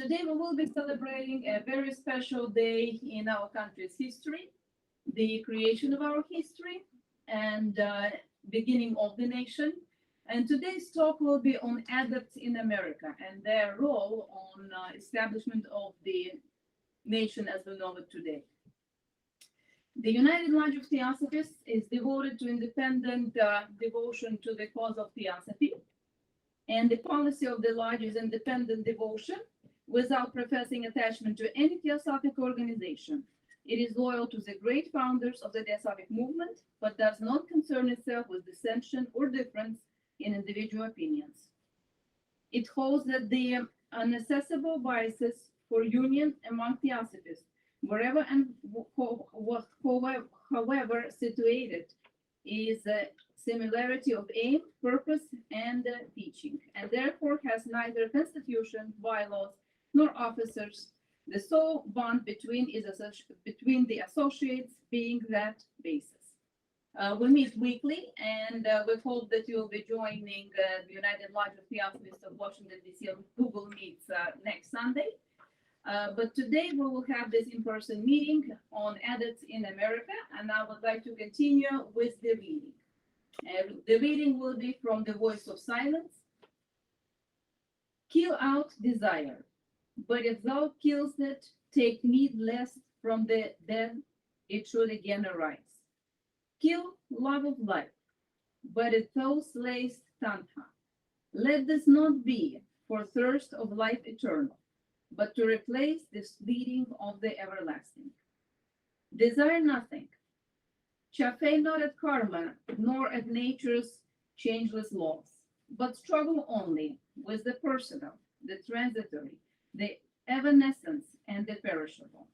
Today we will be celebrating a very special day in our country's history, the creation of our history and beginning of the nation. And today's talk will be on adepts in America and their role on establishment of the nation as we know it today. The United Lodge of Theosophists is devoted to independent devotion to the cause of Theosophy. And the policy of the Lodge is independent devotion without professing attachment to any Theosophic organization. It is loyal to the great founders of the Theosophic movement, but does not concern itself with dissension or difference in individual opinions. It holds that the unaccessible basis for union among Theosophists, wherever and however situated, is a similarity of aim, purpose, and teaching, and therefore has neither constitution, bylaws, nor officers. The sole bond between between the associates being that basis. We meet weekly, and we hope that you'll be joining the United Lodge of Theosophists of Washington, D.C. on Google Meets next Sunday. But today we will have this in-person meeting on adepts in America, and I would like to continue with the reading. The reading will be from the Voice of Silence. Kill out desire, but if thou killest it, take meat lest from the dead it should again arise. Kill love of life, but if thou slayest Tanha, let this not be for thirst of life eternal, but to replace the fleeting of the everlasting. Desire nothing, chaffe not at karma, nor at nature's changeless laws, but struggle only with the personal, the transitory, the evanescent, and the perishable.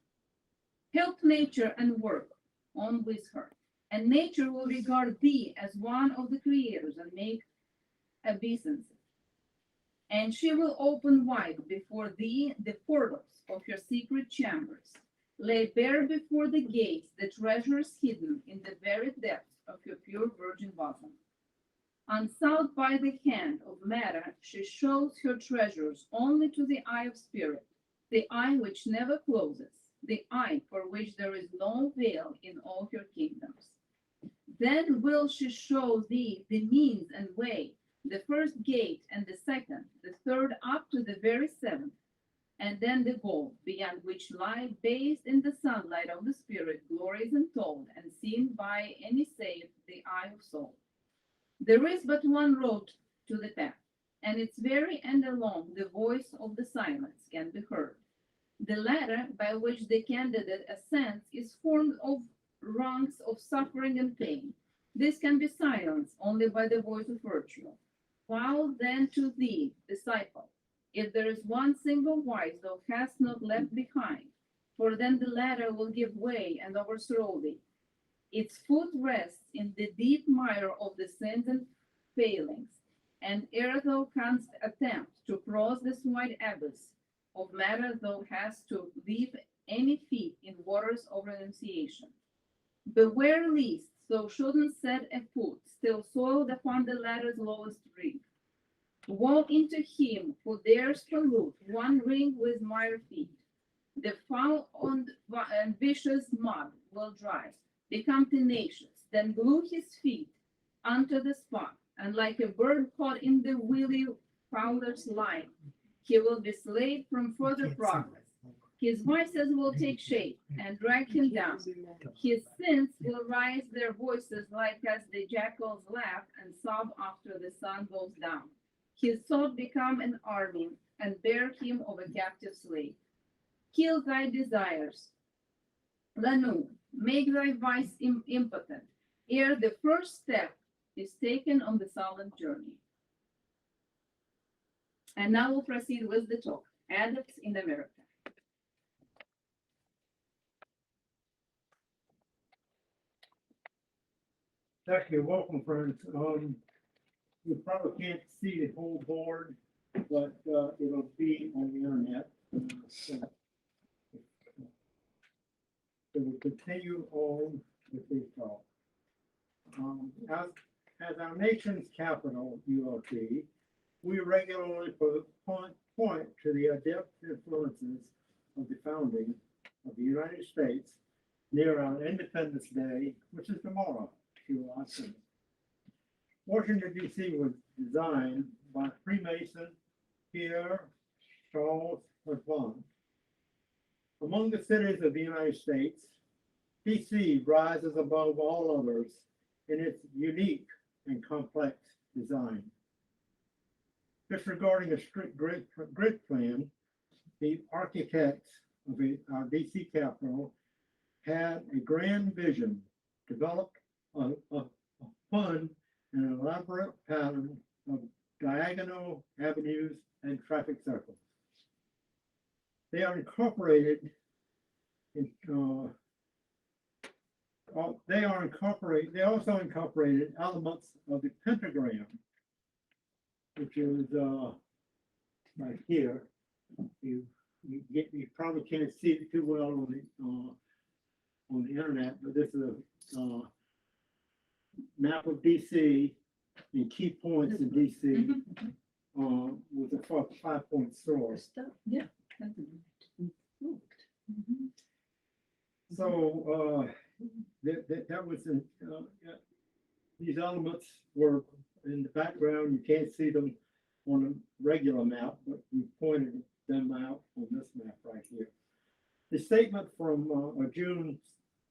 Help nature and work on with her, and nature will regard thee as one of the creators and make obeisance. And she will open wide before thee the portals of your secret chambers, lay bare before the gates the treasures hidden in the very depths of your pure virgin bosom. Unsought by the hand of matter, she shows her treasures only to the eye of spirit, the eye which never closes, the eye for which there is no veil in all her kingdoms. Then will she show thee the means and way, the first gate and the second, the third up to the very seventh, and then the goal, beyond which lie, bathed in the sunlight of the spirit, glories untold, and seen by any save the eye of soul. There is but one road to the path, and its very end along the voice of the silence can be heard. The ladder by which the candidate ascends is formed of rungs of suffering and pain. This can be silenced only by the voice of virtue. While then to thee, disciple, if there is one single vice thou hast not left behind, for then the ladder will give way and overthrow thee. Its foot rests in the deep mire of the sins and failings, and ere thou canst attempt to cross this wide abyss of matter, thou hast to leave any feet in waters of renunciation. Beware lest thou shouldn't set a foot still soiled upon the ladder's lowest ring. Woe into him who dares pollute one ring with mire feet. The foul and vicious mud will dry, become tenacious, then glue his feet unto the spot, and like a bird caught in the wily fowler's line, he will be slayed from further progress. His vices will take shape and drag him down. His sins will raise their voices like as the jackals laugh and sob after the sun goes down. His thought become an army and bear him of a captive slave. Kill thy desires, Lanu, make thy vice impotent, ere the first step is taken on the solemn journey. And now we'll proceed with the talk, Adepts in America. Thank you. Welcome, friends. You probably can't see the whole board, but it'll be on the internet. So we'll continue on with this talk. As our nation's capital, ULT, we regularly point to the adept influences of the founding of the United States near our Independence Day, which is tomorrow, July 7th. Washington, D.C. was designed by Freemason Pierre Charles L'Enfante. Among the cities of the United States, D.C. rises above all others in its unique and complex design. Disregarding a strict grid plan, the architects of our D.C. Capitol had a grand vision, developed a fun and elaborate pattern of diagonal avenues and traffic circles. They are incorporated in, they also incorporated elements of the pentagram, which is right here. You probably can't see it too well on the internet, but this is a map of DC and key points in DC with a 5-point sword. Yeah. So that was these elements were in the background. You can't see them on a regular map, but we pointed them out on this map right here. The statement from June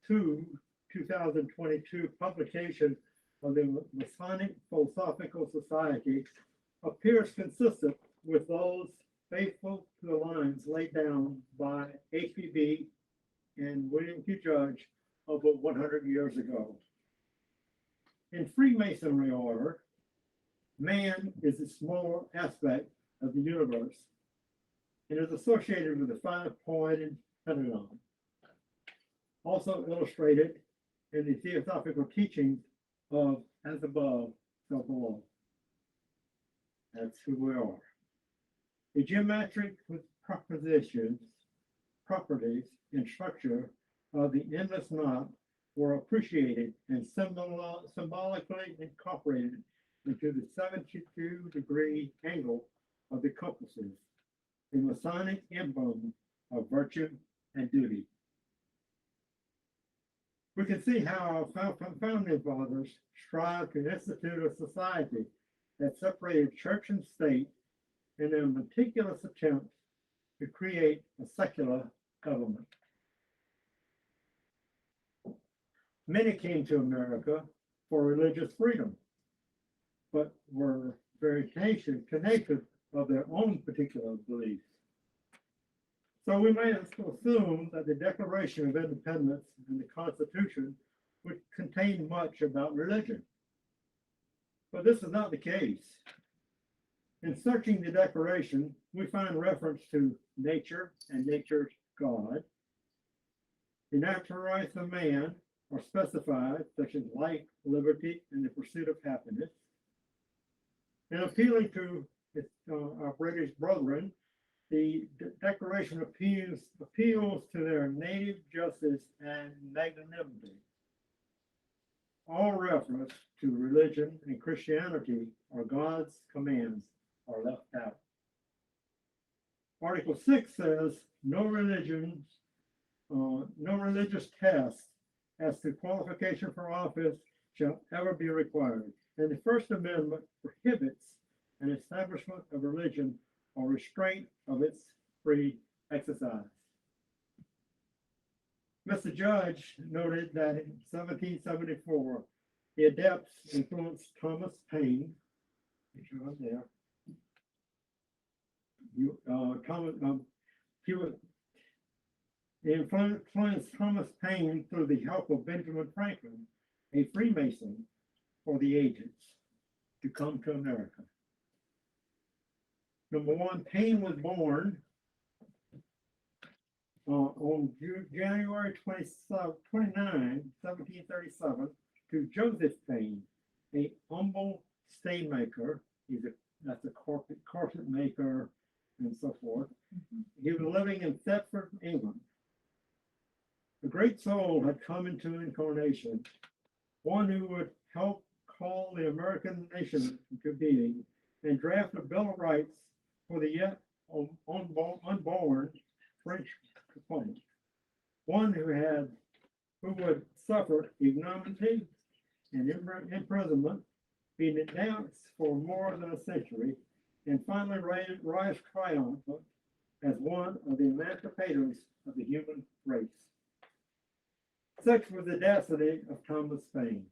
2, 2022 publication of the Masonic Philosophical Society appears consistent with those faithful to the lines laid down by HPB and William Q. Judge over 100 years ago. In Freemasonry order, man is a small aspect of the universe and is associated with the 5-pointed pentagon, also illustrated in the theosophical teachings of as above, so below. That's who we are. The geometric propositions, properties, and structure of the endless knot were appreciated and symbolically incorporated into the 72-degree angle of the compasses, the Masonic emblem of virtue and duty. We can see how our founding fathers strived to institute a society that separated church and state in their meticulous attempt to create a secular government. Many came to America for religious freedom, but were very tenacious of their own particular beliefs. So we may assume that the Declaration of Independence and the Constitution would contain much about religion. But this is not the case. In searching the Declaration, we find reference to nature and nature's God. The natural rights of man are specified, such as life, liberty, and the pursuit of happiness. In appealing to our British brethren, the Declaration appeals to their native justice and magnanimity. All reference to religion and Christianity or God's commands are left out. Article 6 says no religious test as to qualification for office shall ever be required. And the First Amendment prohibits an establishment of religion or restraint of its free exercise. Mr. Judge noted that in 1774, the Adepts influenced Thomas Paine, which was there. He influenced Thomas Paine through the help of Benjamin Franklin, a Freemason for the ages, to come to America. Number one, Paine was born on January 29, 1737, to Joseph Paine, a humble stay maker. That's a corset maker and so forth. He was living in Thetford, England. A great soul had come into incarnation, one who would help call the American nation into being and draft a Bill of Rights for the yet unborn French opponent, one who would suffer ignominy and imprisonment, be denounced for more than a century, and finally rise triumphant as one of the emancipators of the human race. Such was the destiny of Thomas Paine.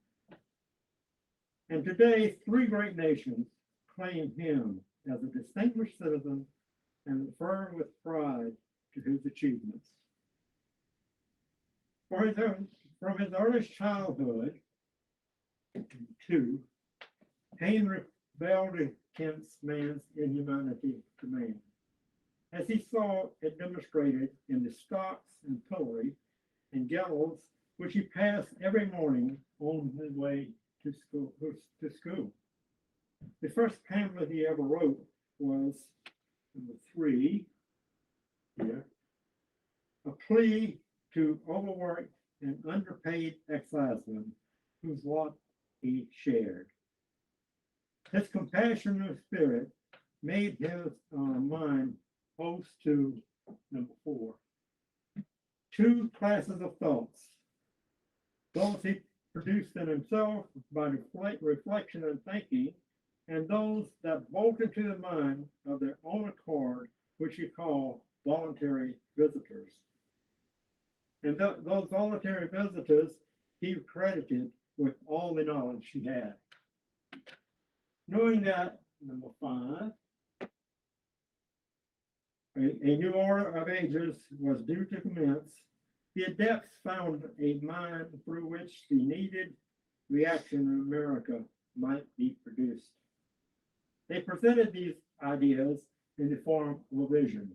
And today, three great nations claim him as a distinguished citizen and refer with pride to his achievements. From his earliest childhood, Paine rebelled against man's inhumanity to man, as he saw it demonstrated in the stocks and pillory and gallows which he passed every morning on his way to school. The first pamphlet he ever wrote was number 3 here, a plea to overworked and underpaid excisemen whose lot he shared. His compassionate spirit made his mind host to number 4, two classes of thoughts: those he produced in himself by reflection and thinking, and those that bolted to the mind of their own accord, which he called voluntary visitors. And those voluntary visitors he credited with all the knowledge he had. Knowing that, number 5, a new order of ages was due to commence, the Adepts found a mind through which the needed reaction in America might be produced. They presented these ideas in the form of a vision.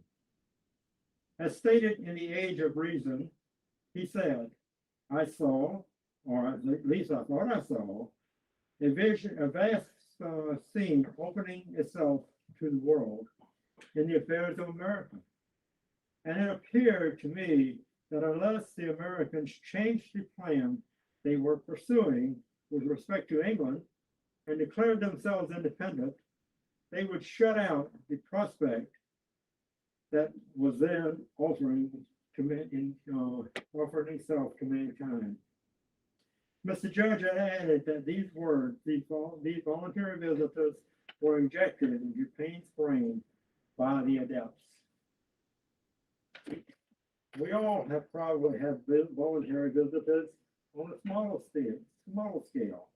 As stated in the Age of Reason, he said, I saw, or at least I thought I saw, a vision, a vast scene opening itself to the world in the affairs of America. And it appeared to me that unless the Americans changed the plan they were pursuing with respect to England and declared themselves independent, they would shut out the prospect that was then offering itself to mankind. Mr. Judge had added that these words, these voluntary visitors, were injected into Paine's brain by the Adepts. We all have probably had voluntary visitors on a small scale.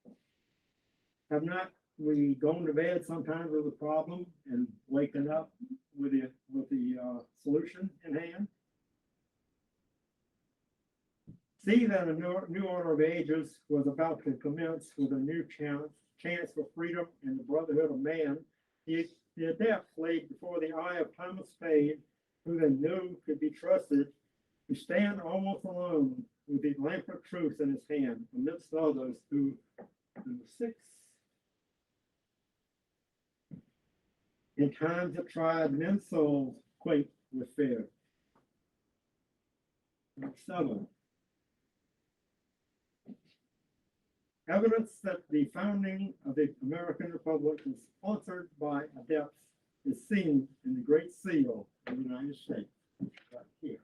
Have not we gone to bed sometimes with a problem and waken up with the solution in hand? See that a new order of ages was about to commence with a new chance for freedom and the brotherhood of man. The Adepts laid before the eye of Thomas Paine, who they knew could be trusted to stand almost alone with the lamp of truth in his hand, amidst others who, number 6, in times of tried, men's souls quake with fear. Number 7, evidence that the founding of the American Republic was sponsored by Adepts is seen in the Great Seal of the United States, right here.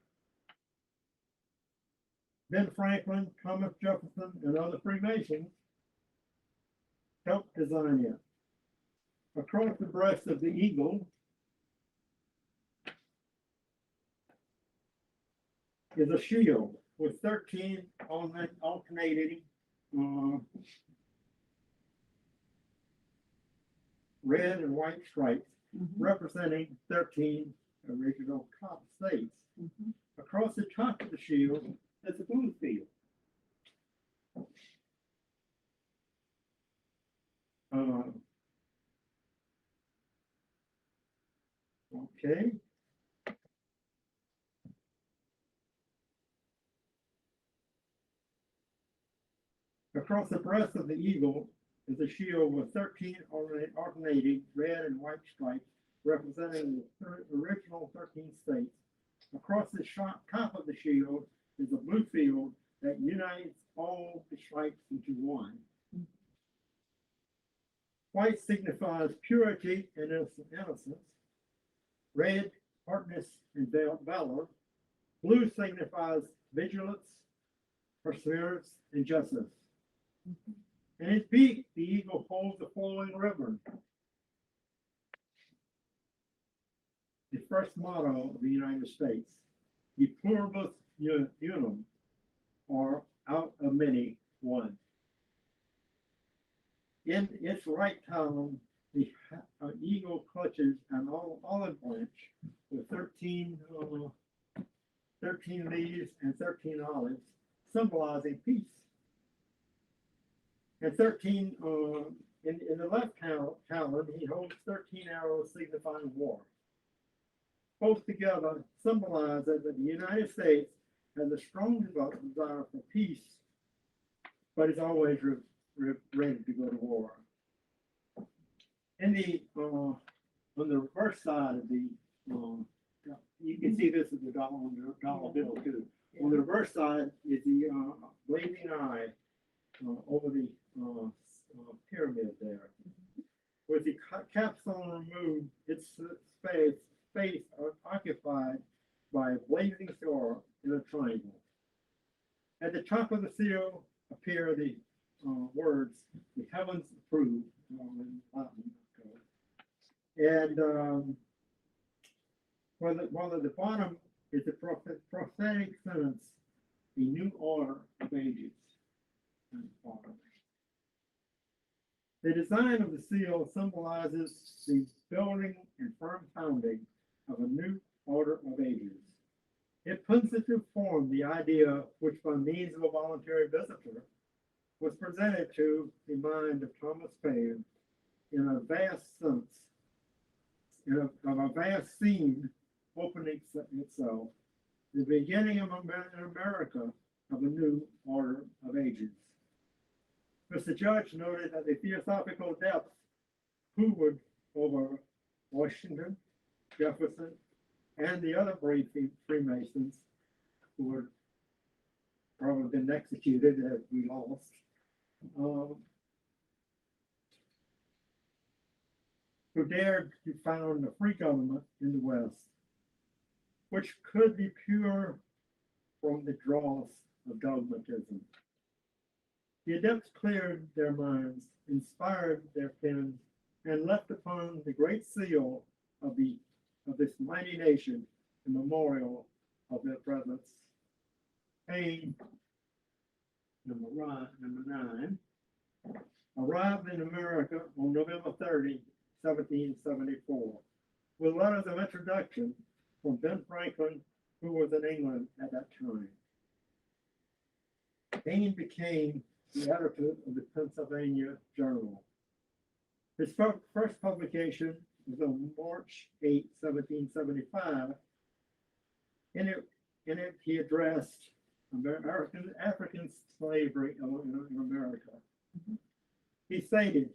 Ben Franklin, Thomas Jefferson, and other Freemasons helped design it. Across the breast of the eagle is a shield with 13 alternating red and white stripes, representing 13 original top states. Across the top of the shield is a blue field. Okay. Across the breast of the eagle is a shield with 13 alternating red and white stripes, representing the original 13 states. Across the top of the shield is a blue field that unites all the stripes into one. White signifies purity and innocence. red, hardness and valor. Blue signifies vigilance, perseverance, and justice. In its beak, the eagle holds the flowing river. The first motto of the United States, "E pluribus unum," or out of many, one. In its right talon, the eagle clutches an olive branch with 13 leaves and 13 olives, symbolizing peace. And 13, in the left talon, he holds 13 arrows signifying war. Both together symbolize that the United States has a strong desire for peace, but is always ready to go to war. In the on the reverse side of the you can see this is the dollar bill too. On the reverse side is the blazing eye over the pyramid there. With the capstone removed, its space occupied by a blazing star in a triangle. At the top of the seal appear the words, "The heavens approve," in Latin. And while at the bottom is the prophetic sentence, "A new order of ages." The design of the seal symbolizes the building and firm founding of a new order of ages. It puts into form the idea which, by means of a voluntary visitor, was presented to the mind of Thomas Paine in a vast sense, of a vast scene opening itself, the beginning of America of a new order of ages. Mr. Judge noted that the theosophical depths hovered over Washington, Jefferson, and the other brave Freemasons who had probably been executed as we lost. Who dared to found a free government in the West, which could be pure from the dross of dogmatism. The Adepts cleared their minds, inspired their pens, and left upon the great seal of this mighty nation a memorial of their presence. Paine, number 9, arrived in America on November 30, 1774, with letters of introduction from Ben Franklin, who was in England at that time. Paine became the editor of the Pennsylvania Journal. His first publication was on March 8, 1775. In it he addressed African slavery in America. He stated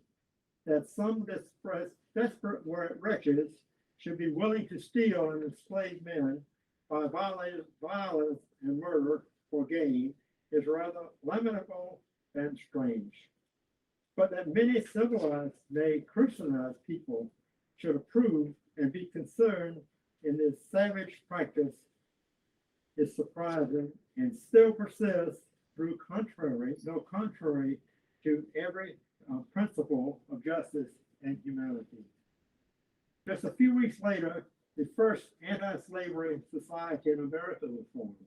that some desperate wretches should be willing to steal and enslave men by violence and murder for gain is rather lamentable and strange. But that many civilized, nay, Christianized people should approve and be concerned in this savage practice is surprising and still persists through contrary to every principle of justice and humanity. Just a few weeks later, the first anti-slavery society in America was formed.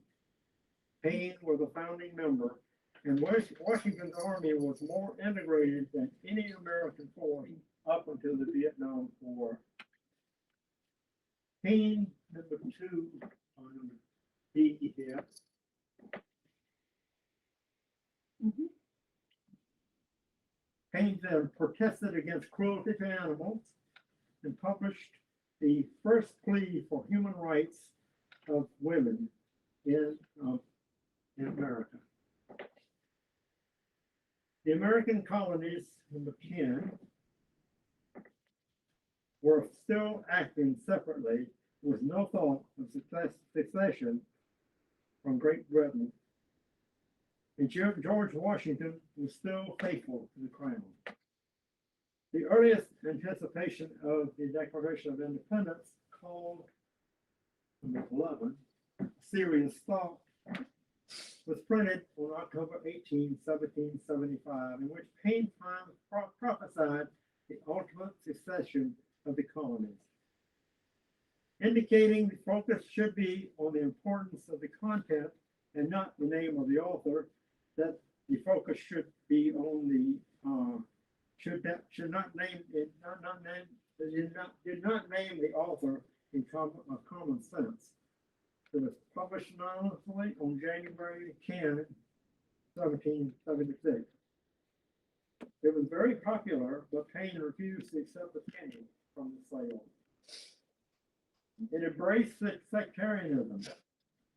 Paine was a founding member, and Washington's army was more integrated than any American force up until the Vietnam War. Paine, number 2, on D here. Paine then protested against cruelty to animals and published the first plea for human rights of women in America. The American colonies, number 10, were still acting separately with no thought of succession from Great Britain. And George Washington was still faithful to the crown. The earliest anticipation of the Declaration of Independence called number 11, Serious Thought, was printed on October 18, 1775, in which Paine prophesied the ultimate secession of the colonies, indicating the focus should be on the importance of the content and not the name of the author, that the focus should be on the should not name it, did not name the author in common sense. It was published anonymously on January 10, 1776. It was very popular, but Paine refused to accept a penny from the sale. It embraced sectarianism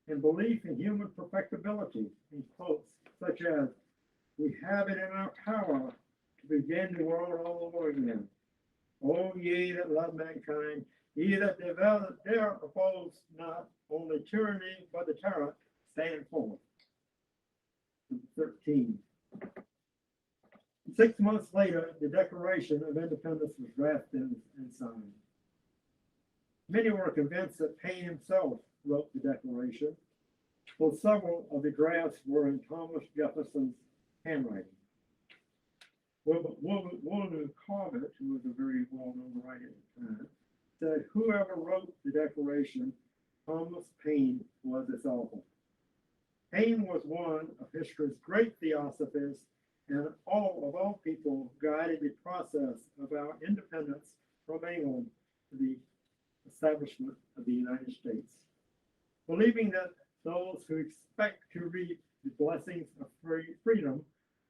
and belief in human perfectibility, in quotes such as, "We have it in our power to begin the world all over again. O ye that love mankind, ye that dare oppose not only tyranny but the tyrant, stand forth." 13. 6 months later, the Declaration of Independence was drafted and signed. Many were convinced that Paine himself wrote the Declaration, though several of the drafts were in Thomas Jefferson's handwriting. William Cobbett, who was a very well-known writer at the time, said whoever wrote the Declaration, Thomas Paine was its author. Paine was one of history's great theosophists, and all people guided the process of our independence from England to the establishment of the United States. Believing that those who expect to reap the blessings of freedom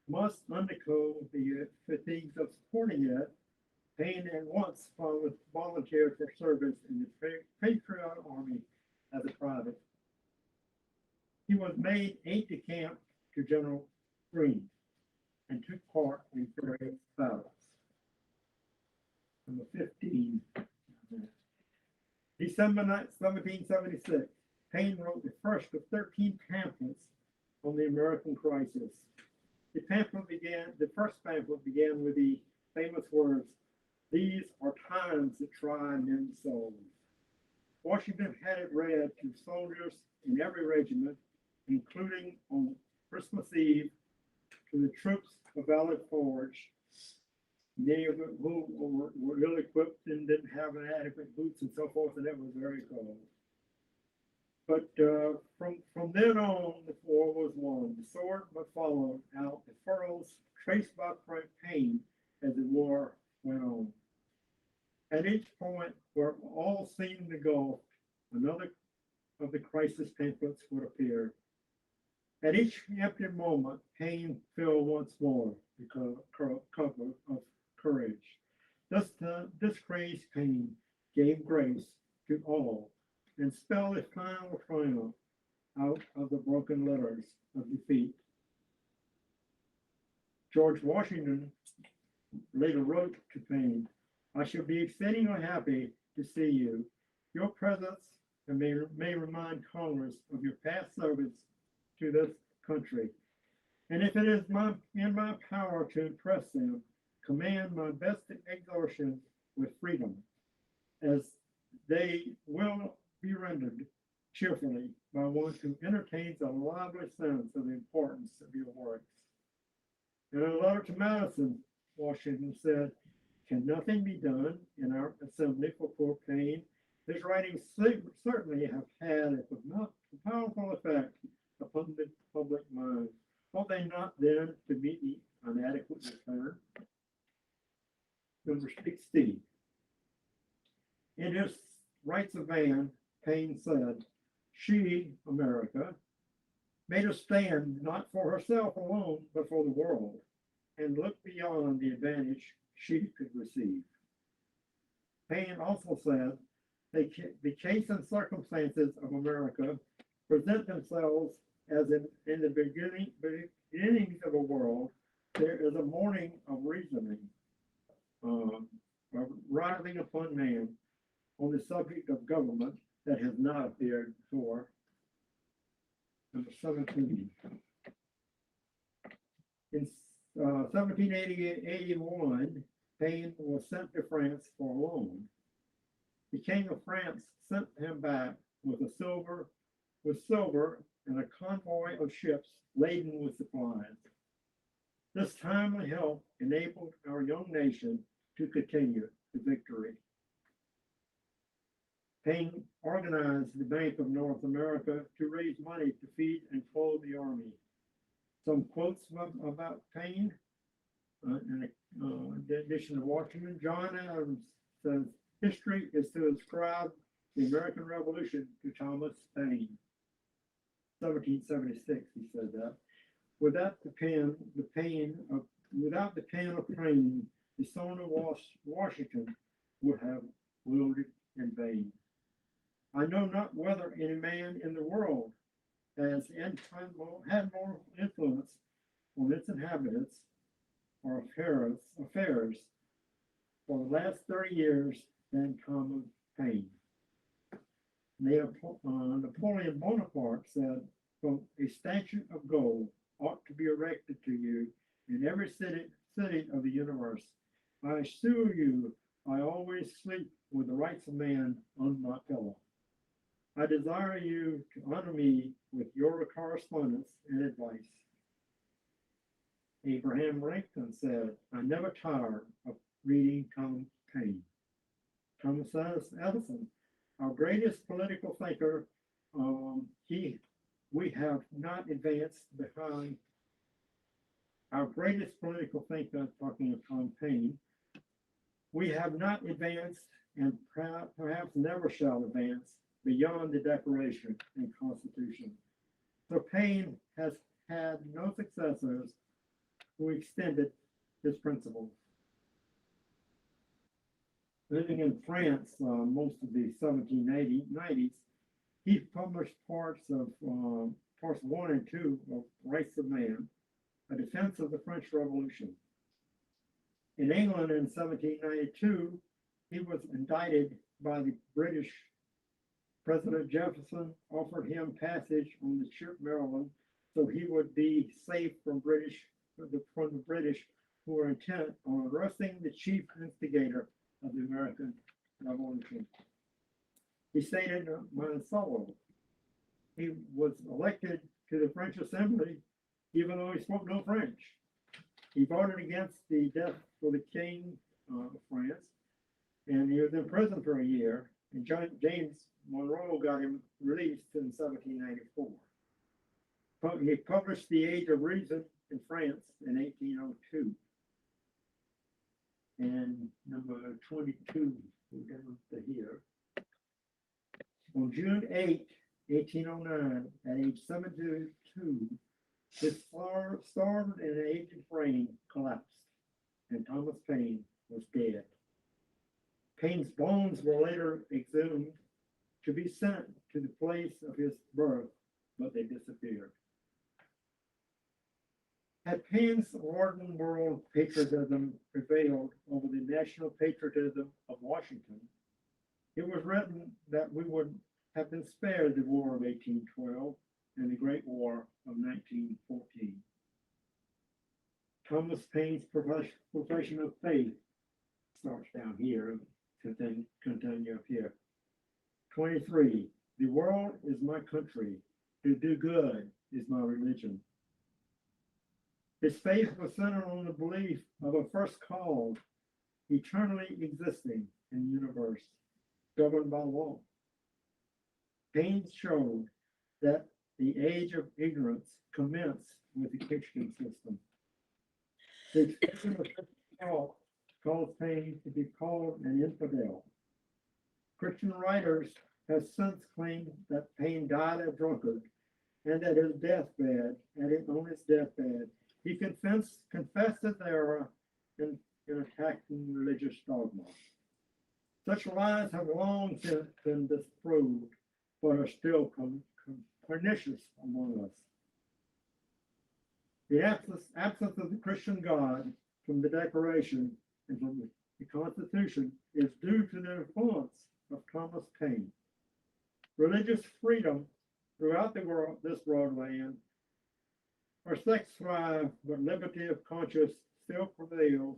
must undergo the fatigues of supporting it, Paine at once volunteered for service in the Patriot Army as a private. He was made aide-de-camp to General Greene and took part in various battles. Number 15. December 1776, Paine wrote the first of 13 pamphlets on the American crisis. The first pamphlet began with the famous words, "These are times that try men's souls." Washington had it read to soldiers in every regiment, including on Christmas Eve to the troops of Valley Forge, many of whom were ill-equipped and didn't have adequate boots and so forth, and it was very cold. But from then on, the war was won. The sword was followed out the furrows traced by Paine as the war went on. At each point where all seemed to go, another of the crisis pamphlets would appear. At each empty moment, Paine filled once more the cover of courage. This crazed Paine gave grace to all and spelled a final triumph out of the broken letters of defeat. George Washington later wrote to Paine, "I shall be exceedingly happy to see you. Your presence may remind Congress of your past service to this country. And if it is in my power to impress them, command my best exertions with freedom, as they will be rendered cheerfully by one who entertains a lively sense of the importance of your works." In a letter to Madison, Washington said, "Can nothing be done in our assembly for poor Paine? His writings certainly have had a powerful effect upon the public mind. Ought they not then to meet the inadequate return?" Number 16. In his Rights of Man, Paine said, "She, America, made a stand not for herself alone, but for the world, and looked beyond the advantage she could receive." Paine also said, "The case and circumstances of America present themselves as in the beginnings of a world, there is a morning of reasoning rising upon man on the subject of government that has not appeared before." Number 17. In 1781, Paine was sent to France for a loan. The King of France sent him back with silver and a convoy of ships laden with supplies. This timely help enabled our young nation to continue to victory. Paine organized the Bank of North America to raise money to feed and clothe the army. Some quotes about Paine, in addition to Washington, John Adams says, history is to ascribe the American Revolution to Thomas Paine. 1776, he said that. Without the pen of Paine, the son of Washington would have wielded in vain. I know not whether any man in the world has had more influence on its inhabitants or affairs for the last 30 years than Thomas Paine. Napoleon Bonaparte said, a statue of gold ought to be erected to you in every city of the universe. I assure you, I always sleep with the rights of man on my pillow. I desire you to honor me with your correspondence and advice. Abraham Lincoln said, I never tire of reading Thomas Paine. Thomas Edison, our greatest political thinker, we have not advanced behind our greatest political thinker, talking of Tom Paine, we have not advanced and perhaps never shall advance beyond the Declaration and Constitution. So Paine has had no successors who extended his principles. Living in France most of the 1790s, he published parts 1 and 2 of Rights of Man, a defense of the French Revolution. In England in 1792, he was indicted by the British. President Jefferson offered him passage on the ship Maryland so he would be safe from the British who were intent on arresting the chief instigator of the American Revolution. He stayed in Monticello. He was elected to the French Assembly even though he spoke no French. He voted against the death for the King of France, and he was in prison for a year, and James Monroe got him released in 1794. He published The Age of Reason in France in 1802. And number 22, we're down to here. On June 8, 1809, at age 72, his starved and aged frame collapsed, and Thomas Paine was dead. Paine's bones were later exhumed to be sent to the place of his birth, but they disappeared. Had Paine's modern world patriotism prevailed over the national patriotism of Washington, it was written that we would have been spared the War of 1812 and the Great War of 1914. Thomas Paine's profession of faith starts down here and continue up here. 23, the world is my country. To do good is my religion. His faith was centered on the belief of a first cause, eternally existing in the universe, governed by law. Paine showed that the age of ignorance commenced with the Christian system. The expression of caused Paine to be called an infidel. Christian writers have since claimed that Paine died a drunkard and that his on his deathbed, he confessed his error in attacking religious dogma. Such lies have long since been disproved, but are still pernicious among us. The absence of the Christian God from the Declaration and from the Constitution is due to the influence of Thomas Paine. Religious freedom throughout this world land, where sex thrive but liberty of conscience still prevails,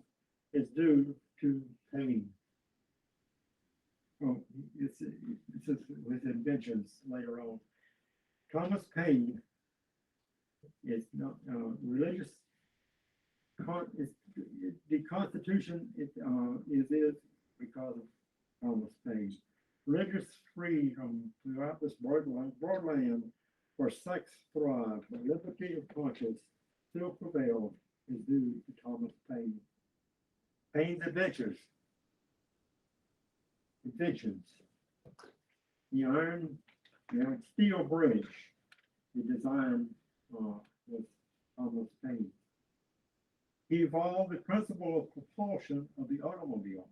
is due to Paine. oh, it's with inventions later on. Thomas Paine is not religious. It's, the Constitution is because of Thomas Paine. Religious freedom throughout this broad land where sex thrives, where liberty of conscience still prevails, is due to Thomas Paine. Paine's inventions. The iron steel bridge, the design was Thomas Paine. He evolved the principle of propulsion of the automobile.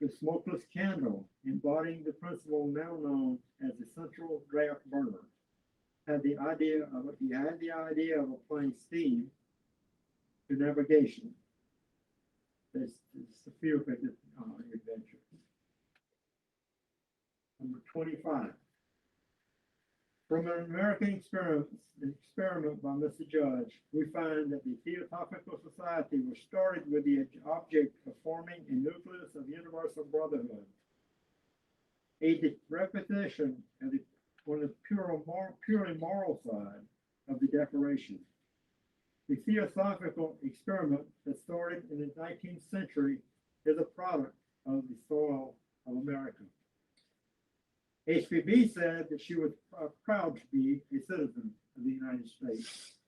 The smokeless candle, embodying the principle now known as the central draft burner, he had the idea of applying steam to navigation. That's a few of his adventures. Number 25. From an American experiment by Mr. Judge, we find that the Theosophical Society was started with the object of forming a nucleus of universal brotherhood. A repetition of on the purely moral side of the Declaration. The Theosophical experiment that started in the 19th century is a product of the soil of America. HPB said that she was proud to be a citizen of the United States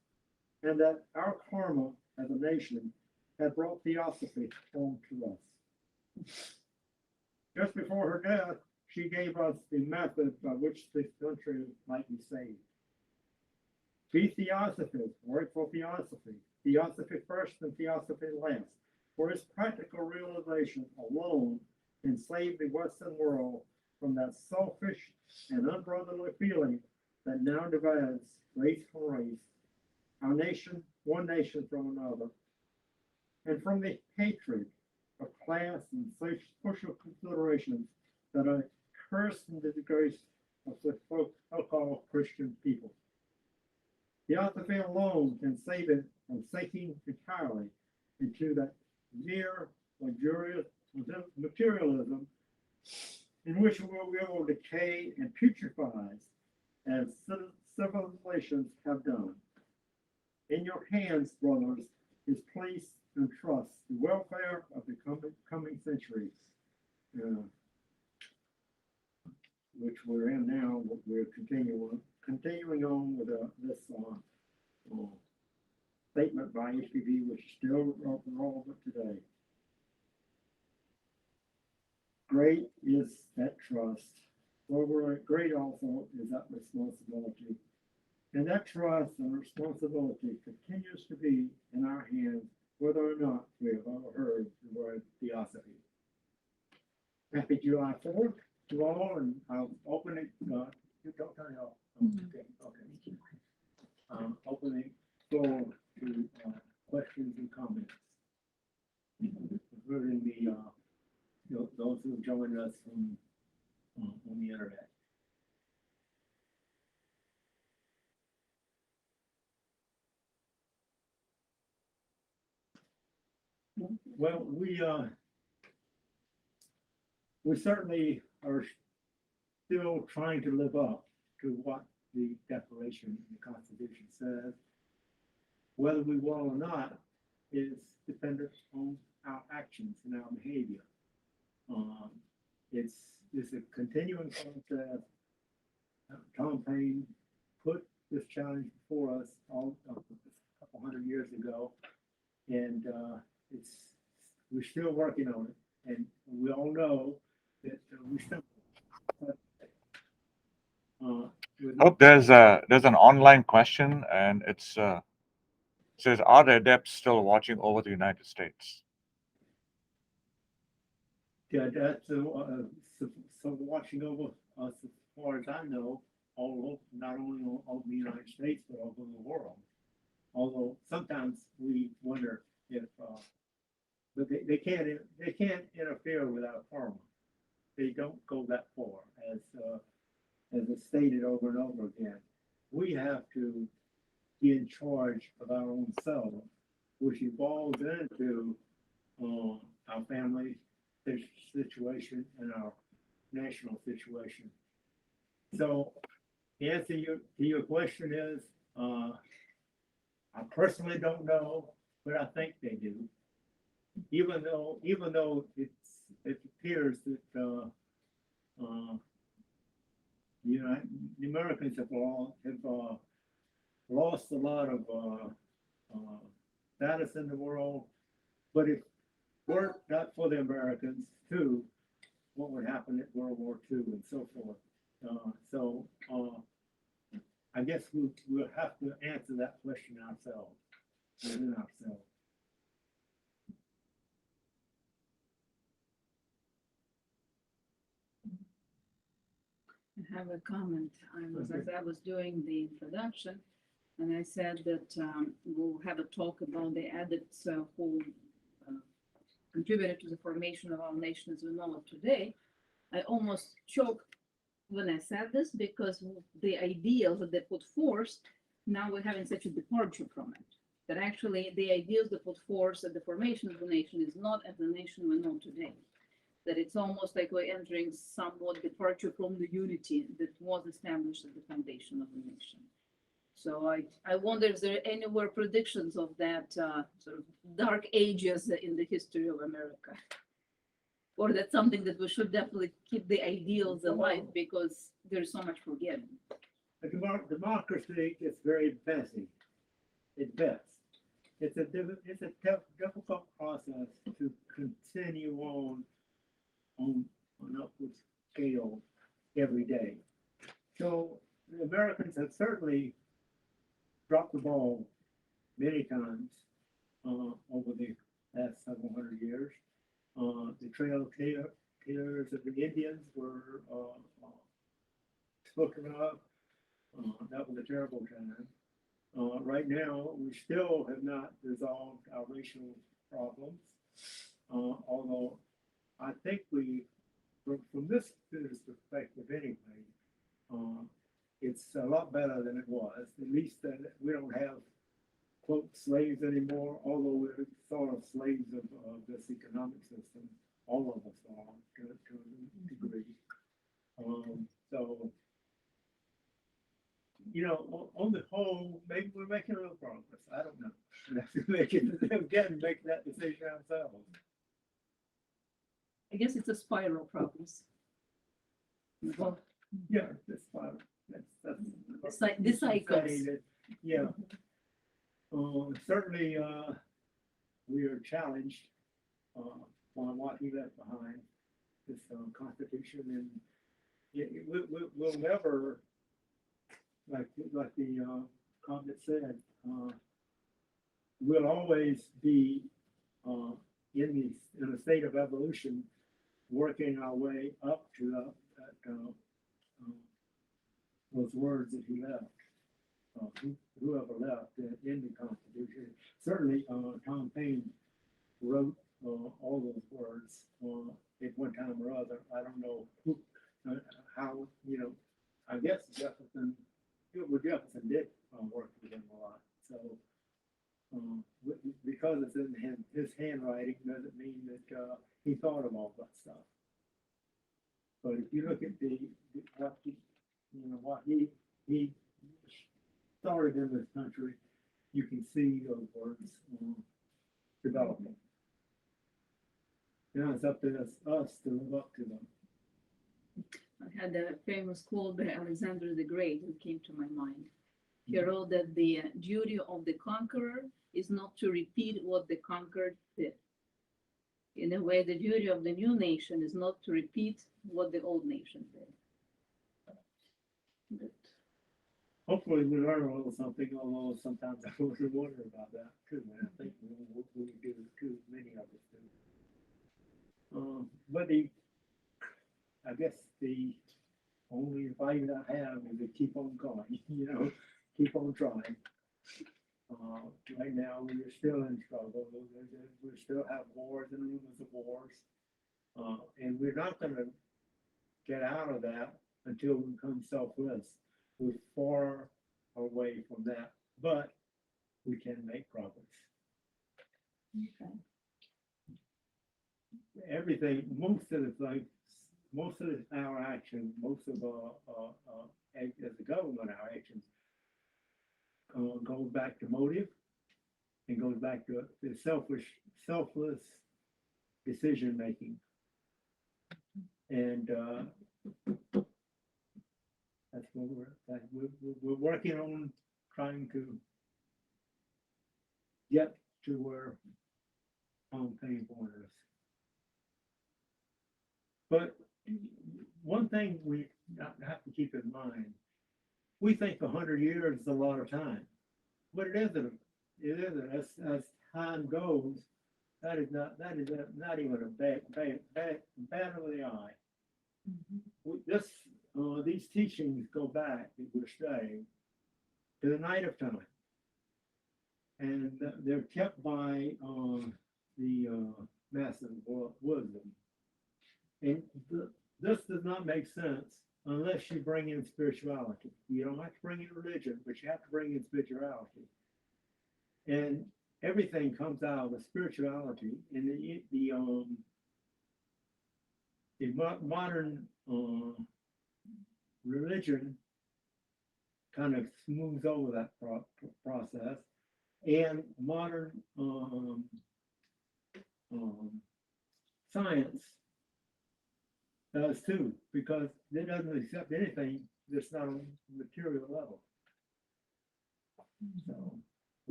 and that our karma as a nation had brought theosophy home to us. Just before her death, she gave us the method by which this country might be saved. Be theosophists, work for theosophy. Theosophy first and theosophy last, for its practical realization alone can save the Western world from that selfish and unbrotherly feeling that now divides race from race, our nation, one nation from another, and from the hatred of class and social considerations that are cursed and disgrace of the so-called Christian people. Theosophy alone can save it from sinking entirely into that mere luxurious materialism in which we will decay and putrefy as civilizations have done. In your hands, brothers, is placed and trust the welfare of the coming centuries, which we're in now. We're continuing on with this statement by HPV, which is still relevant today. Great is that trust. Over great also is that responsibility. And that trust and responsibility continues to be in our hands, whether or not we have ever heard the word theosophy. Happy July 4th to all, and I'll open it. You don't turn it off. Okay. Opening floor to questions and comments, including those who have joined us on the internet. Well, we certainly are still trying to live up to what the Declaration and the Constitution says. Whether we will or not is dependent on our actions and our behavior. It's a continuing process. Tom Paine put this challenge before us all a couple hundred years ago, and we're still working on it. And we all know that we still. Oh, there's an online question, and it's says, "Are the Adepts still watching over the United States?" Yeah, that's so watching over us as far as I know, all over, not only over the United States but all over the world. Although sometimes we wonder if, but they can't interfere with our karma. They don't go that far, as it's stated over and over again. We have to be in charge of our own selves, which evolves into our families, situation and our national situation. So the answer to your question is, I personally don't know, but I think they do. Even though it appears that the Americans have lost a lot of status in the world, but if were not for the Americans too, what would happen at World War II and so forth. I guess we'll have to answer that question ourselves, within ourselves. I have a comment. As I was doing the introduction, and I said that we'll have a talk about the adepts who contributed to the formation of our nation as we know it today. I almost choked when I said this because the ideals that they put forth, now we're having such a departure from it. That actually the ideals that put forth at the formation of the nation is not as the nation we know today. That it's almost like we're entering somewhat departure from the unity that was established at the foundation of the nation. So I wonder if there are anywhere predictions of that sort of dark ages in the history of America. Or that's something that we should definitely keep the ideals alive because there's so much forgetting. Democracy is very messy at best. It's a difficult process to continue on an upward scale every day. So the Americans have certainly dropped the ball many times over the last several hundred years. The trail killers of the Indians were spoken of. That was a terrible time. Right now, we still have not resolved our racial problems, although I think from this perspective anyway, it's a lot better than it was. At least that we don't have, quote, slaves anymore, although we're sort of slaves of this economic system. All of us are to a degree. So, on the whole, maybe we're making a little progress. I don't know. We have to make that decision ourselves. I guess it's a spiral progress. Well, Yeah, that's fine. That's the cycles. Yeah. Certainly, we are challenged on what he left behind, this Constitution, and we'll never, like the comment said, we'll always be in a state of evolution, working our way up to those words that he left. Whoever left in the Constitution. Certainly, Tom Paine wrote all those words at one time or other. I don't know who, how, I guess Jefferson did work with him a lot. So, because it's in his handwriting doesn't mean that he thought of all that stuff. But if you look at what he started in this country, you can see those words developing. Now it's up to us to live up to them. I had a famous quote by Alexander the Great that came to my mind. He wrote that the duty of the conqueror is not to repeat what the conquered did. In a way, the duty of the new nation is not to repeat what the old nation did. But hopefully we learn a little something, although sometimes I wonder about that too. And I think we do too, many of us do. But I guess the only advice I have is to keep on going, keep on trying. Right now, we're still in struggle. We still have wars and rumors of wars. And we're not going to get out of that until we become selfless. We're far away from that, but we can make progress. okay. everything, most of the things, most of our actions, most of as a government, our actions goes back to motive and goes back to the selfless decision making. And that's what we're working on, trying to get to where Tom Paine wanted us. But one thing we have to keep in mind, we think 100 years is a lot of time, but it isn't. It isn't. As time goes, that is not even a bad of the eye. These teachings go back, that we're studying, to the night of time, and they're kept by the massive wisdom. And this does not make sense unless you bring in spirituality. You don't have to bring in religion, but you have to bring in spirituality. And everything comes out of spirituality. And the modern religion kind of smooths over that process, and modern science does too, because it doesn't accept anything that's not on a material level. So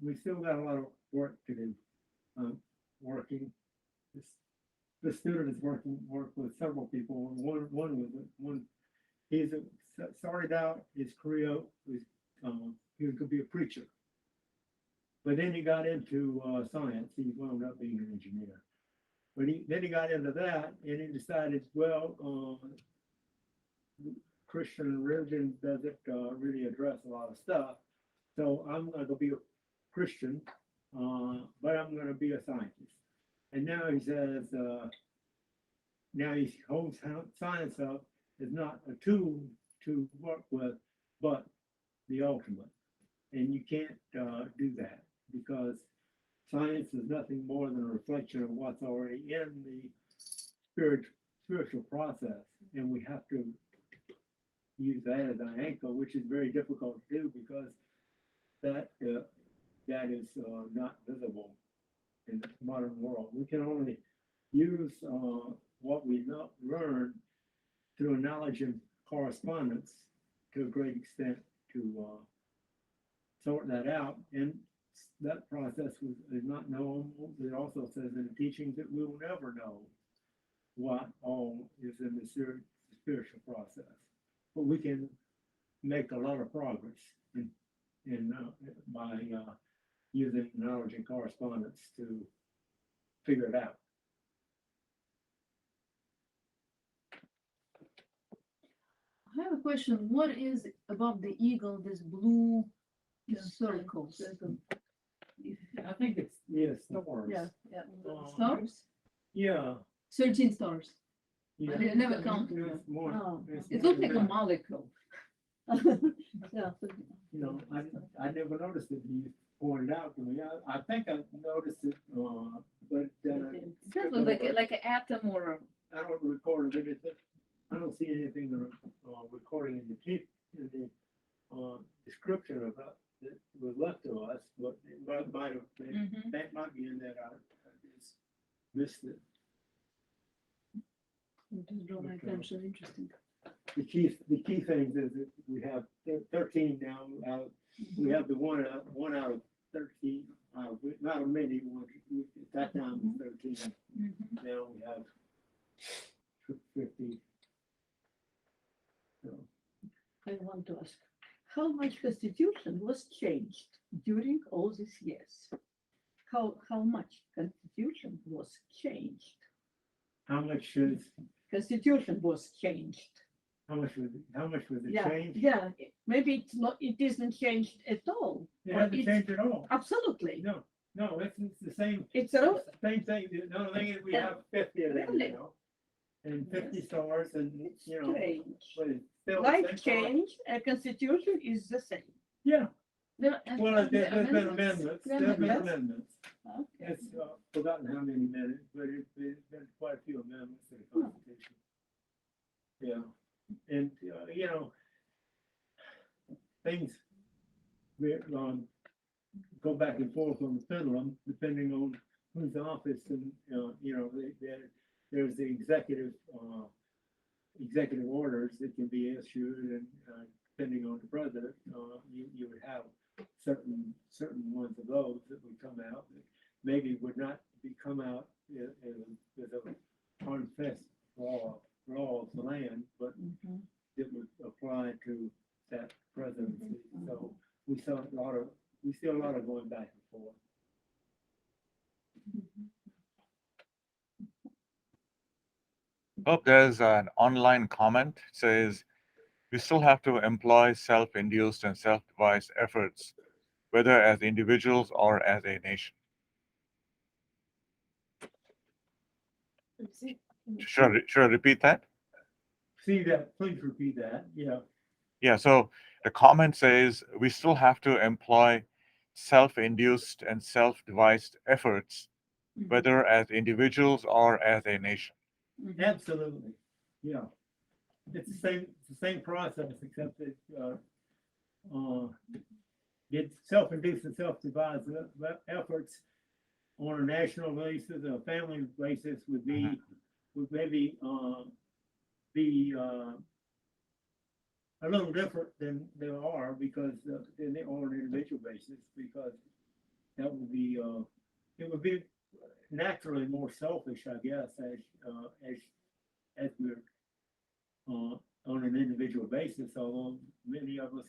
we still got a lot of work to do. Working, the student is worked with several people. One he's started out his career was he could be a preacher, but then he got into science. He wound up being an engineer. But then he got into that, and he decided, well, Christian religion doesn't really address a lot of stuff, so I'm going to be a Christian, but I'm going to be a scientist. And now he says, now he holds science up as not a tool to work with, but the ultimate. And you can't do that, because science is nothing more than a reflection of what's already in the spiritual process, and we have to use that as an anchor, which is very difficult to do, because that is not visible in the modern world. We can only use what we learn through knowledge and correspondence to a great extent to sort that out, and that process is not known. It also says in the teachings that we will never know what all is in the spiritual process, but we can make a lot of progress by using knowledge and correspondence to figure it out. I have a question. What is above the eagle, this blue circles? I think it's stars. Yeah. Um, Stars? Yeah. 13 stars. Yeah. I never counted It's them. more- Oh, it's it more looks like than a that. molecule. Yeah. You know, I never noticed it. You pointed out to me. I think I noticed it, but It does look like an atom or I don't record anything. I don't see anything recording in the description of that was left to us, but it might have been, that might be in that I just missed it. It does draw my attention. Interesting. The key things is that we have 13 now. We have the one out of 13. Not a many. At that time it was 13. Now we have 50. So, I want to ask, how much Constitution was changed during all these years? How much Constitution was changed? how much is Constitution was changed. how much was it Yeah, changed? yeah. Maybe it's not. It isn't changed at all. It Or hasn't it's- changed at all. Absolutely. No, it's the same. It's a Same thing. The only thing is we Yeah. have 50 of them, Really? you know, and 50 stars, and you know, strange. but it's still the Life same color. change, a Constitution is the same. Yeah, Well, there's been amendments, There are there's been amendments? amendments. Okay. It's forgotten how many minutes, but it's been quite a few amendments to the Constitution. Yeah, and, you know, things, we, go back and forth on the pendulum, depending on who's in office and, you know, there's the executive orders that can be issued and, depending on the president, you would have certain ones of those that would come out that maybe would not come out as a hard and fast law of the land, but Mhm. it would apply to that presidency. So we see a lot of going back and forth. Oh, there's an online comment. It says, we still have to employ self-induced and self-devised efforts, whether as individuals or as a nation. Should I repeat that? See that, please repeat that, yeah. Yeah, so the comment says we still have to employ self-induced and self-devised efforts, whether as individuals or as a nation. Absolutely, yeah. It's the same process, except that, it's self-induced and self-devised efforts on a national basis, a family basis would maybe, be, a little different than they are because, than they are on an individual basis, because that would be, it would be naturally more selfish, I guess, as we're, on an individual basis, although many of us,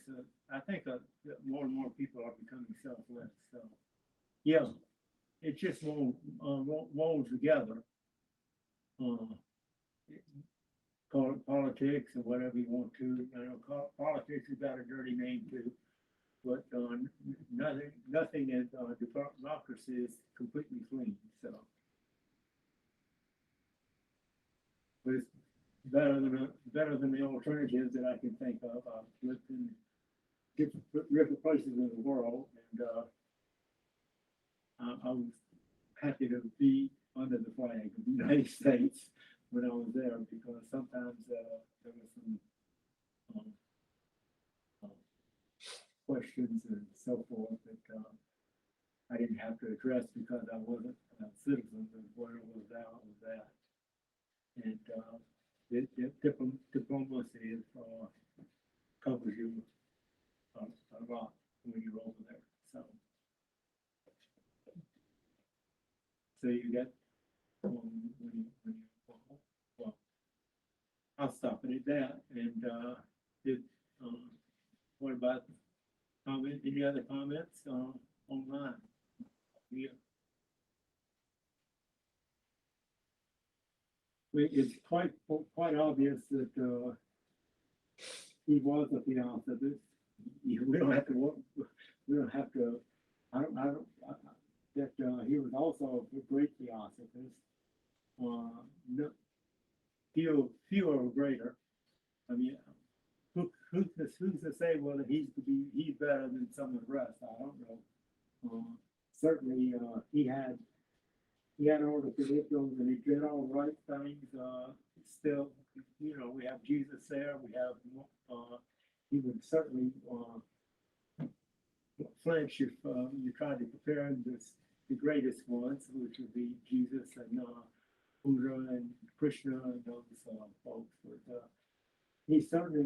I think, that more and more people are becoming selfless, so, yeah, it just rolls together. Call it politics or whatever you want to, politics has got a dirty name too, but, nothing in, democracy is completely clean, so. But it's better than the alternatives that I can think of. I've lived in different places in the world, and, I was happy to be under the flag of the United States when I was there, because sometimes, there was some, questions and so forth that, I didn't have to address because I wasn't a citizen of where it was at. And, diplomacy is, covers you a lot when you're over there, so. So you get, well, I'll stop it at that, and, what about any other comments, online? Yeah. It's quite obvious that, he was a theosophist. We don't have to, that, he was also a great theosophist. No, few are greater. I mean, who's to say whether he's better than some of the rest? I don't know. Certainly, he had all the credentials and he did all the right things. Still, we have Jesus there. We have, he would certainly, flinch if, you tried to compare him to the greatest ones, which would be Jesus and, Buddha and Krishna and those, folks. But, he certainly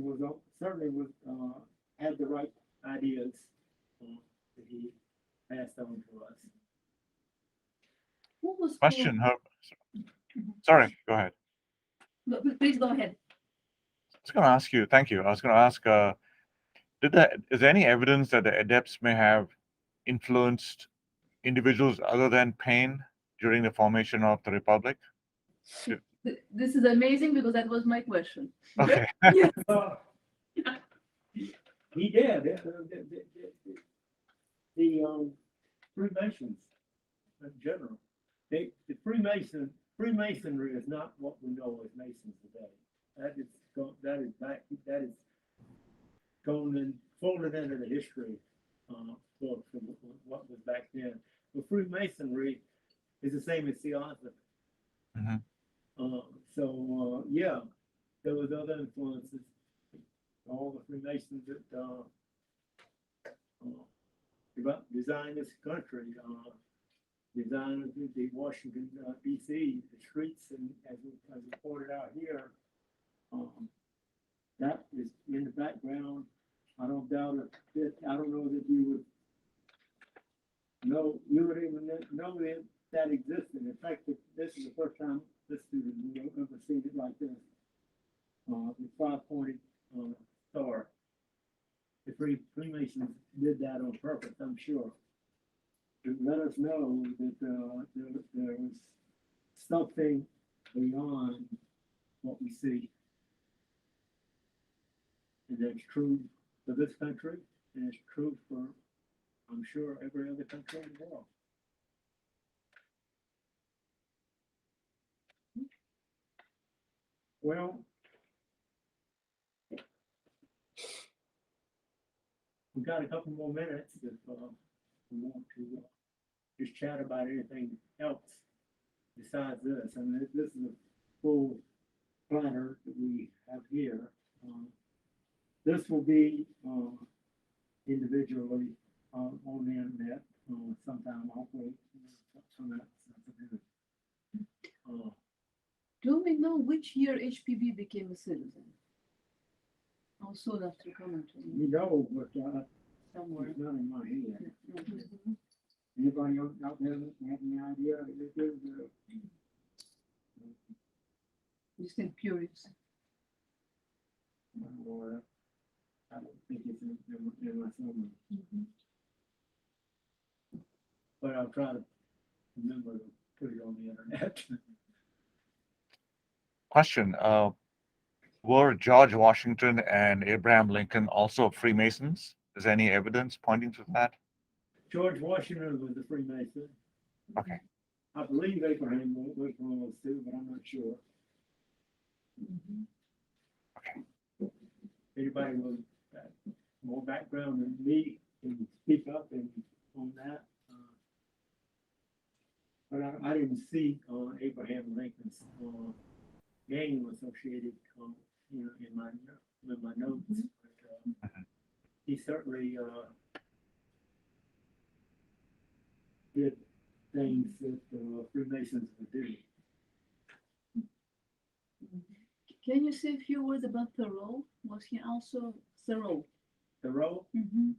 had the right ideas, that he passed on to us. Who was Question, sorry, go ahead. Please go ahead. I was going to ask you, thank you. I was going to ask, is there any evidence that the adepts may have influenced individuals other than Paine during the formation of the Republic? This is amazing because that was my question. Okay. Yes. He did. The Freemasons in general, the Freemasonry is not what we know as Masons today. That is gone and folded into the history books and what was back then. But Freemasonry is the same as Theosophy. Mhm. Yeah, there was other influences. All the Freemasons that designed this country, designed the Washington D.C. the streets, and as we pointed out here, that is in the background. I don't doubt it. I don't know that you would know, you would even know that existed. In fact, this is the first time this student will ever seen it like this. The five-pointed star. The Freemasons did that on purpose, I'm sure, to let us know that there was something beyond what we see. And that's true for this country, and it's true for, I'm sure, every other country in the world. Well, we got a couple more minutes if we want to just chat about anything else besides this. I mean, this is a full planner that we have here. This will be individually on the internet sometime, hopefully. Do we know which year HPV became a citizen? Also after coming to You know, but somewhere. it's not in my head. Mhm. Anybody out there have any idea? Just think curious. I don't think it's in my phone, but I'll try to remember to put it on the internet. Question, were George Washington and Abraham Lincoln also Freemasons? Is there any evidence pointing to that? George Washington was a Freemason. Okay. I believe Abraham was one of those two, but I'm not sure. Anybody with more background than me can speak up on that. But I didn't see Abraham Lincoln's name associated, in my notes. But, he certainly did things that Freemasons would do. Can you say a few words about Thoreau? Was he also Thoreau? Thoreau, Mm-hmm.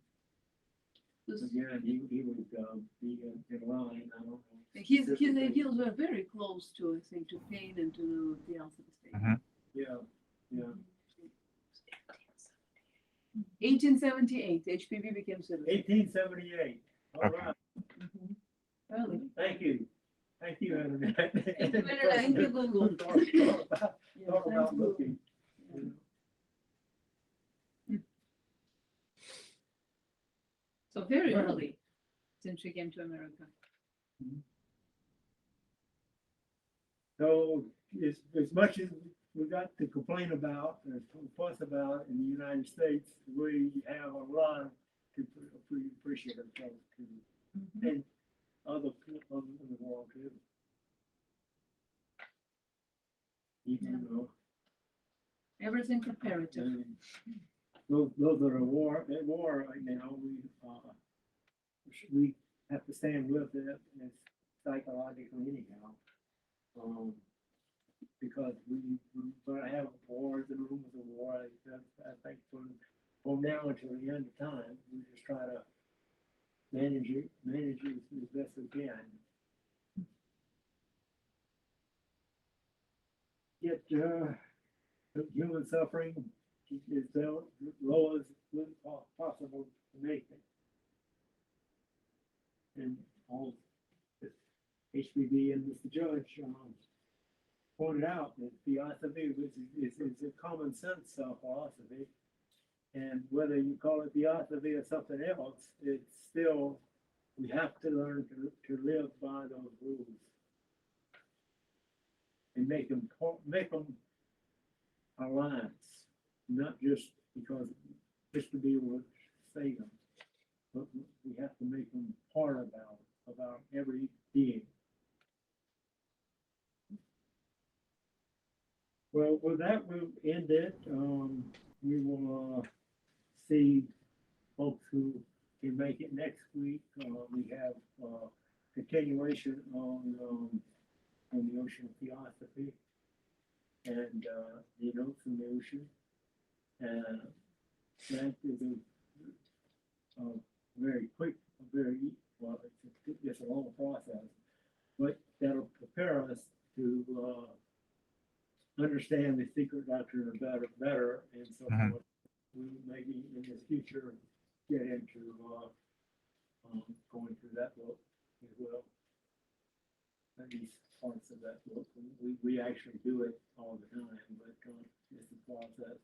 again, he would be in line. I don't know. His ideals were very close to, I think, to Paine and to the Theosophy. Yeah, yeah. 1878, HPV became citizen. 1878. All Okay. right. Early. Thank you. Thank you, Internet. Thank you, Google. Talk about looking. So very early, since we came to America. So as much as we got to complain about and fuss about in the United States, we have a lot to appreciate ourselves to, and other people in the world too. Even though Everything comparative. those that are at war right now, we have to stand with it as psychologically anyhow. Because we're gonna have wars and rumors of war. I think from now until the end of time, we just try to manage it as best we can. Yet human suffering is low as possible to make it. And all this HPV and Mr. Judge pointed out that theosophy is a common sense philosophy. And whether you call it theosophy or something else, it's still, we have to learn to live by those rules. And make them our lives, not just to be able to say them, but we have to make them part of our every being. Well, with that, we'll end it. We will, see folks who can make it next week. We have, continuation on the ocean theosophy and, the notes in the ocean. And that is a very quick, well, it's a long process, but that'll prepare us to, understand the secret doctrine better, and so Mhm. forth. We maybe in the future get into, going through that book as well. At least parts of that book. We actually do it all the time, but, it's a process.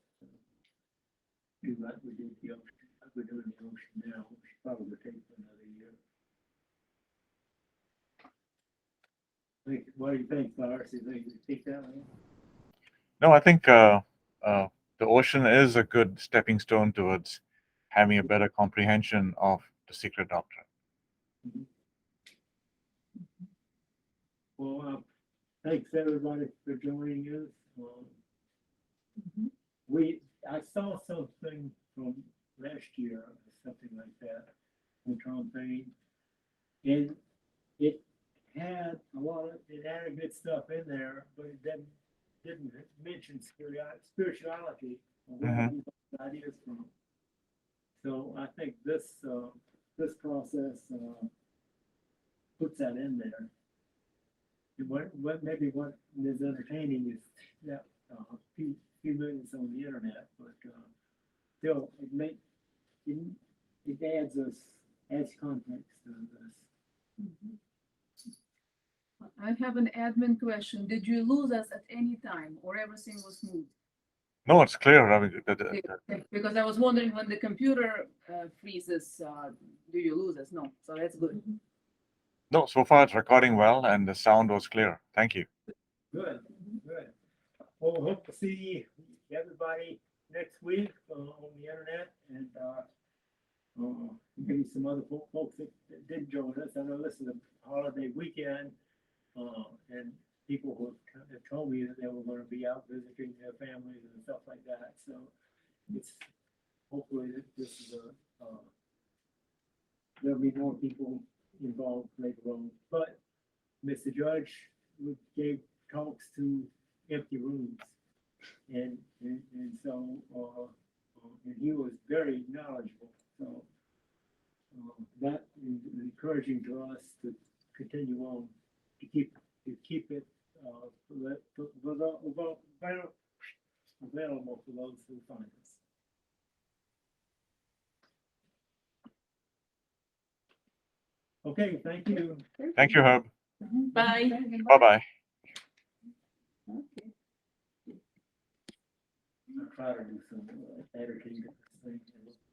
Do like we did the ocean, like we're doing the ocean now, which probably will take another year. What do you think, Cyrus? You think you take that one? No, I think the ocean is a good stepping stone towards having a better comprehension of the secret doctrine. Well, thanks everybody for joining us. I saw something from last year, or something like that, from Tom Paine, and it had it had good stuff in there, but it didn't mention spirituality, or where he got the ideas from. So I think this process puts that in there. And what is entertaining is that few minutes on the internet, but still it adds context to this. I have an admin question. Did you lose us at any time or everything was smooth? No, it's clear. I mean, Because I was wondering when the computer freezes, do you lose us? No, so that's good. no, so far it's recording well and the sound was clear. Thank you. Good. Well, hope to see everybody next week on the internet, and maybe some other folks that did join us. I know this is a holiday weekend, and people who have told me that they were going to be out visiting their families and stuff like that. So it's hopefully this is there'll be more people involved later on. But Mr. Judge gave talks to empty rooms, and so and he was very knowledgeable. So that is encouraging to us to continue on, to keep it available for those who find us. Okay, thank you. Thank you, Herb. Bye. Bye-bye. Okay. I'll try to do some editing of this thing.